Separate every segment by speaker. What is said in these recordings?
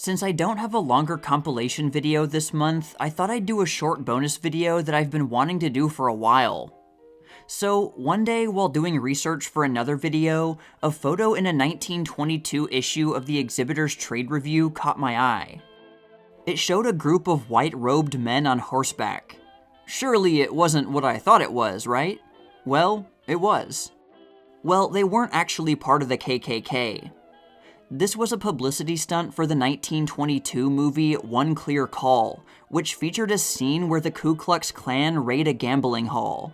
Speaker 1: Since I don't have a longer compilation video this month, I thought I'd do a short bonus video that I've been wanting to do for a while. So, one day while doing research for another video, a photo in a 1922 issue of the Exhibitor's Trade Review caught my eye. It showed a group of white-robed men on horseback. Surely it wasn't what I thought it was, right? Well, it was. Well, they weren't actually part of the KKK. This was a publicity stunt for the 1922 movie One Clear Call, which featured a scene where the Ku Klux Klan raid a gambling hall.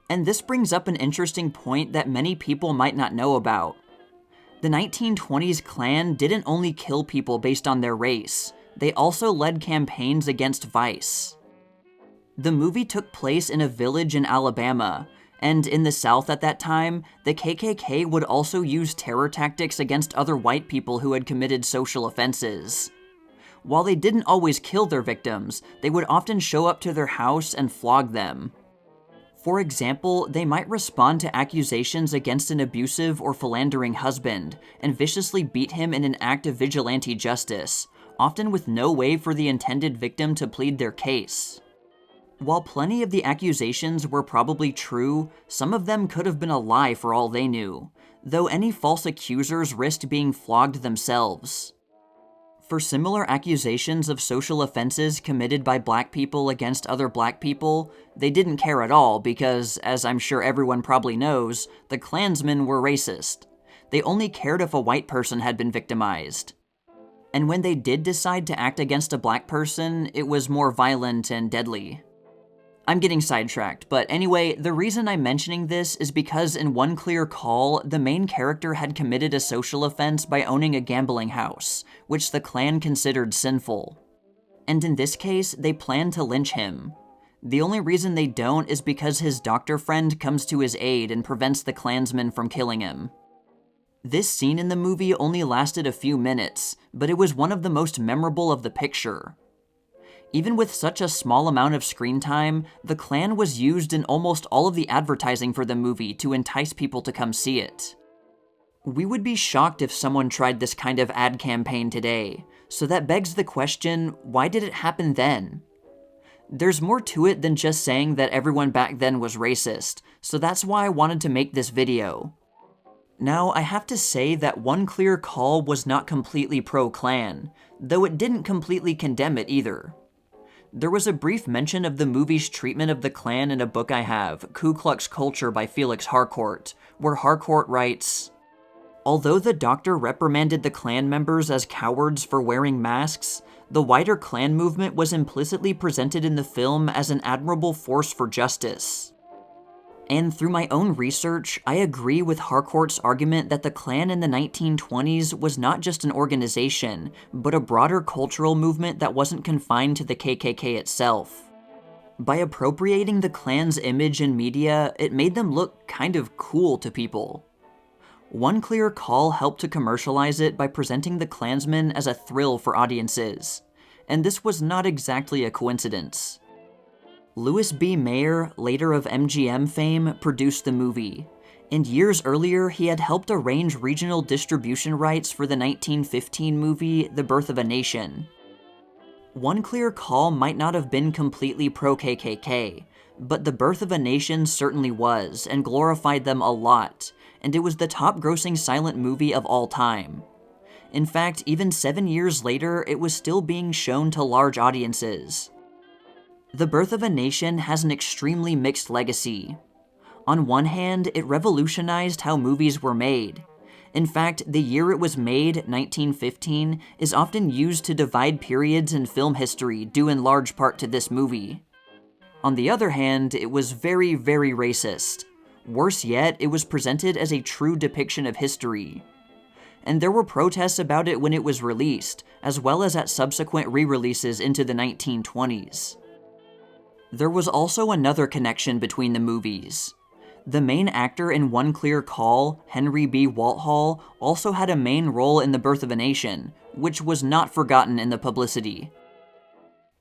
Speaker 1: And this brings up an interesting point that many people might not know about. The 1920s Klan didn't only kill people based on their race, they also led campaigns against vice. The movie took place in a village in Alabama, and in the South at that time, the KKK would also use terror tactics against other white people who had committed social offenses. While they didn't always kill their victims, they would often show up to their house and flog them. For example, they might respond to accusations against an abusive or philandering husband, and viciously beat him in an act of vigilante justice, often with no way for the intended victim to plead their case. While plenty of the accusations were probably true, some of them could have been a lie for all they knew, though any false accusers risked being flogged themselves. For similar accusations of social offenses committed by black people against other black people, they didn't care at all because, as I'm sure everyone probably knows, the Klansmen were racist. They only cared if a white person had been victimized. And when they did decide to act against a black person, it was more violent and deadly. I'm getting sidetracked, but anyway, the reason I'm mentioning this is because in One Clear Call, the main character had committed a social offense by owning a gambling house, which the Klan considered sinful. And in this case, they plan to lynch him. The only reason they don't is because his doctor friend comes to his aid and prevents the Klansmen from killing him. This scene in the movie only lasted a few minutes, but it was one of the most memorable of the picture. Even with such a small amount of screen time, the Klan was used in almost all of the advertising for the movie to entice people to come see it. We would be shocked if someone tried this kind of ad campaign today, so that begs the question, why did it happen then? There's more to it than just saying that everyone back then was racist, so that's why I wanted to make this video. Now, I have to say that One Clear Call was not completely pro-Klan, though it didn't completely condemn it either. There was a brief mention of the movie's treatment of the Klan in a book I have, Ku Klux Culture by Felix Harcourt, where Harcourt writes, "Although the doctor reprimanded the Klan members as cowards for wearing masks, the wider Klan movement was implicitly presented in the film as an admirable force for justice." And through my own research, I agree with Harcourt's argument that the Klan in the 1920s was not just an organization, but a broader cultural movement that wasn't confined to the KKK itself. By appropriating the Klan's image in media, it made them look kind of cool to people. One Clear Call helped to commercialize it by presenting the Klansmen as a thrill for audiences, and this was not exactly a coincidence. Louis B. Mayer, later of MGM fame, produced the movie, and years earlier he had helped arrange regional distribution rights for the 1915 movie The Birth of a Nation. One Clear Call might not have been completely pro-KKK, but The Birth of a Nation certainly was, and glorified them a lot, and it was the top-grossing silent movie of all time. In fact, even 7 years later, it was still being shown to large audiences. The Birth of a Nation has an extremely mixed legacy. On one hand, it revolutionized how movies were made. In fact, the year it was made, 1915, is often used to divide periods in film history due in large part to this movie. On the other hand, it was very, very racist. Worse yet, it was presented as a true depiction of history. And there were protests about it when it was released, as well as at subsequent re-releases into the 1920s. There was also another connection between the movies. The main actor in One Clear Call, Henry B. Walthall, also had a main role in The Birth of a Nation, which was not forgotten in the publicity.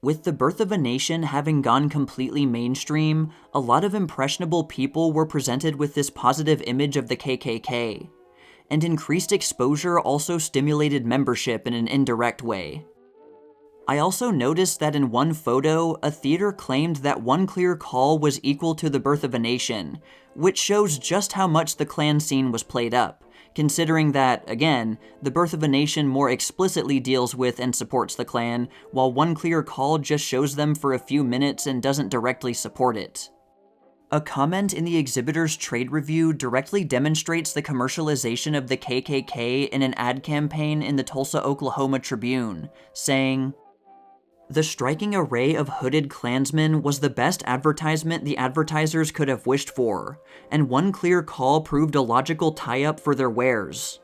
Speaker 1: With The Birth of a Nation having gone completely mainstream, a lot of impressionable people were presented with this positive image of the KKK. and increased exposure also stimulated membership in an indirect way. I also noticed that in one photo, a theater claimed that one clear call was equal to the birth of a nation, which shows just how much the Klan scene was played up, considering that, again, the birth of a nation more explicitly deals with and supports the Klan, while one clear call just shows them for a few minutes and doesn't directly support it. A comment in the exhibitor's trade review directly demonstrates the commercialization of the KKK in an ad campaign in the Tulsa, Oklahoma Tribune, saying, "The striking array of hooded Klansmen was the best advertisement the advertisers could have wished for, and one clear call proved a logical tie-up for their wares."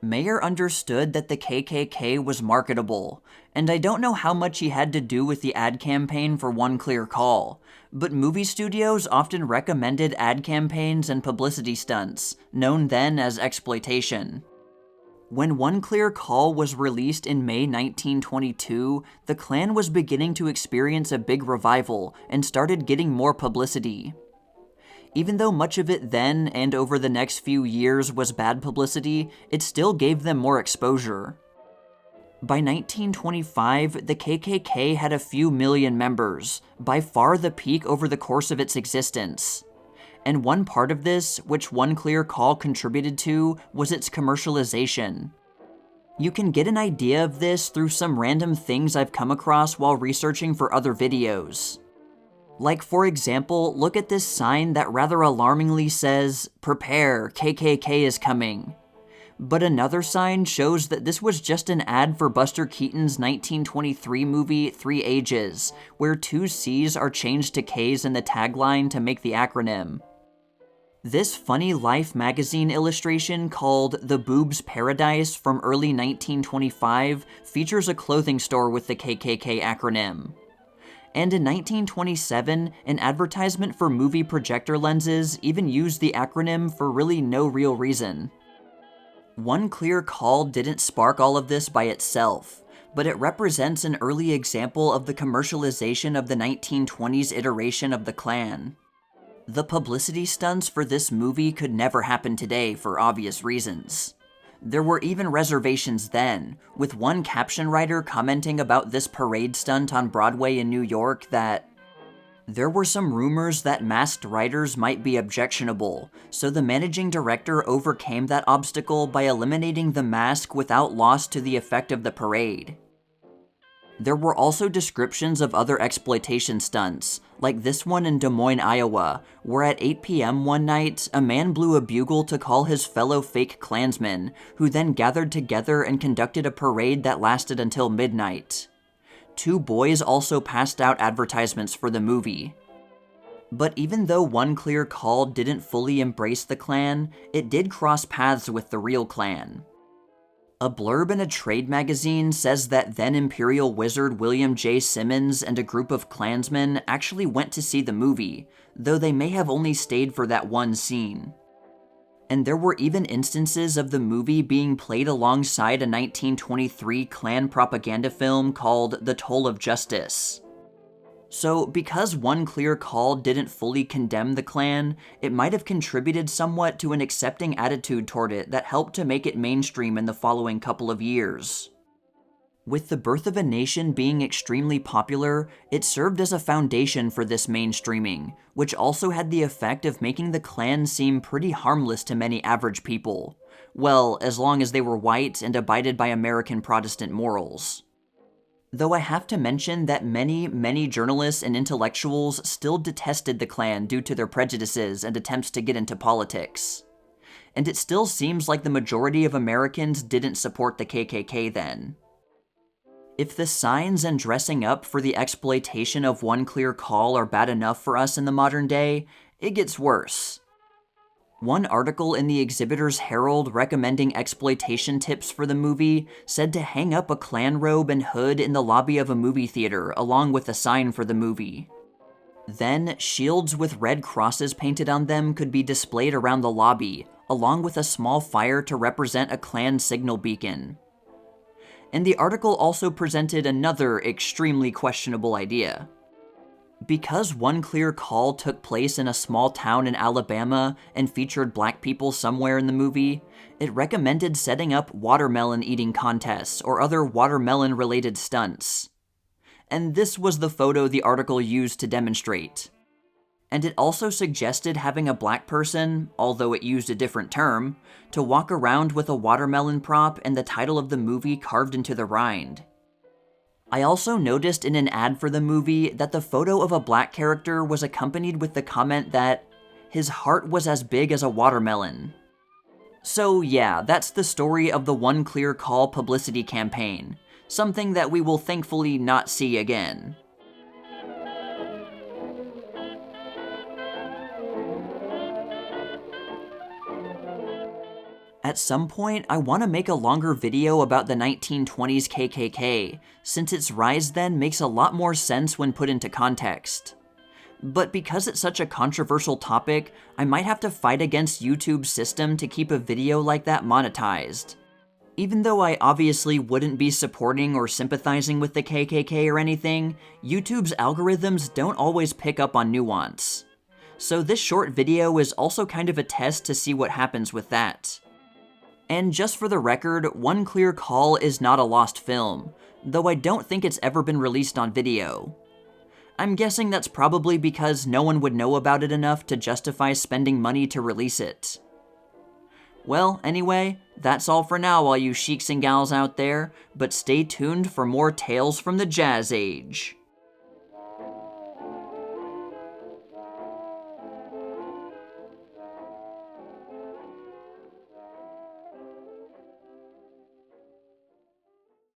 Speaker 1: Mayer understood that the KKK was marketable, and I don't know how much he had to do with the ad campaign for One Clear Call, but movie studios often recommended ad campaigns and publicity stunts, known then as exploitation. When One Clear Call was released in May 1922, the Klan was beginning to experience a big revival and started getting more publicity. Even though much of it then and over the next few years was bad publicity, it still gave them more exposure. By 1925, the KKK had a few million members, by far the peak over the course of its existence. And one part of this, which One Clear Call contributed to, was its commercialization. You can get an idea of this through some random things I've come across while researching for other videos. Like, for example, look at this sign that rather alarmingly says, "Prepare, KKK is coming." But another sign shows that this was just an ad for Buster Keaton's 1923 movie, 3 Ages, where 2 C's are changed to K's in the tagline to make the acronym. This Funny Life magazine illustration called The Boobs Paradise from early 1925 features a clothing store with the KKK acronym. And in 1927, an advertisement for movie projector lenses even used the acronym for really no real reason. One Clear Call didn't spark all of this by itself, but it represents an early example of the commercialization of the 1920s iteration of the Klan. The publicity stunts for this movie could never happen today for obvious reasons. There were even reservations then, with one caption writer commenting about this parade stunt on Broadway in New York that there were some rumors that masked riders might be objectionable, so the managing director overcame that obstacle by eliminating the mask without loss to the effect of the parade. There were also descriptions of other exploitation stunts, like this one in Des Moines, Iowa, where at 8 p.m. one night, a man blew a bugle to call his fellow fake Klansmen, who then gathered together and conducted a parade that lasted until midnight. 2 boys also passed out advertisements for the movie. But even though One Clear Call didn't fully embrace the Klan, it did cross paths with the real Klan. A blurb in a trade magazine says that then Imperial Wizard William J. Simmons and a group of Klansmen actually went to see the movie, though they may have only stayed for that one scene. And there were even instances of the movie being played alongside a 1923 Klan propaganda film called The Toll of Justice. So, because One Clear Call didn't fully condemn the Klan, it might have contributed somewhat to an accepting attitude toward it that helped to make it mainstream in the following couple of years. With The Birth of a Nation being extremely popular, it served as a foundation for this mainstreaming, which also had the effect of making the Klan seem pretty harmless to many average people. Well, as long as they were white and abided by American Protestant morals. Though I have to mention that many journalists and intellectuals still detested the Klan due to their prejudices and attempts to get into politics. And it still seems like the majority of Americans didn't support the KKK then. If the signs and dressing up for the exploitation of One Clear Call are bad enough for us in the modern day, it gets worse. One article in the Exhibitor's Herald recommending exploitation tips for the movie said to hang up a Klan robe and hood in the lobby of a movie theater along with a sign for the movie. Then, shields with red crosses painted on them could be displayed around the lobby, along with a small fire to represent a Klan signal beacon. And the article also presented another extremely questionable idea. Because One Clear Call took place in a small town in Alabama and featured black people somewhere in the movie, it recommended setting up watermelon eating contests or other watermelon-related stunts. And this was the photo the article used to demonstrate. And it also suggested having a black person, although it used a different term, to walk around with a watermelon prop and the title of the movie carved into the rind. I also noticed in an ad for the movie that the photo of a black character was accompanied with the comment that his heart was as big as a watermelon. So yeah, that's the story of the One Clear Call publicity campaign, something that we will thankfully not see again. At some point, I want to make a longer video about the 1920s KKK, since its rise then makes a lot more sense when put into context. But because it's such a controversial topic, I might have to fight against YouTube's system to keep a video like that monetized. Even though I obviously wouldn't be supporting or sympathizing with the KKK or anything, YouTube's algorithms don't always pick up on nuance. So this short video is also kind of a test to see what happens with that. And just for the record, One Clear Call is not a lost film, though I don't think it's ever been released on video. I'm guessing that's probably because no one would know about it enough to justify spending money to release it. Well, anyway, that's all for now, all you sheiks and gals out there, but stay tuned for more tales from the Jazz Age.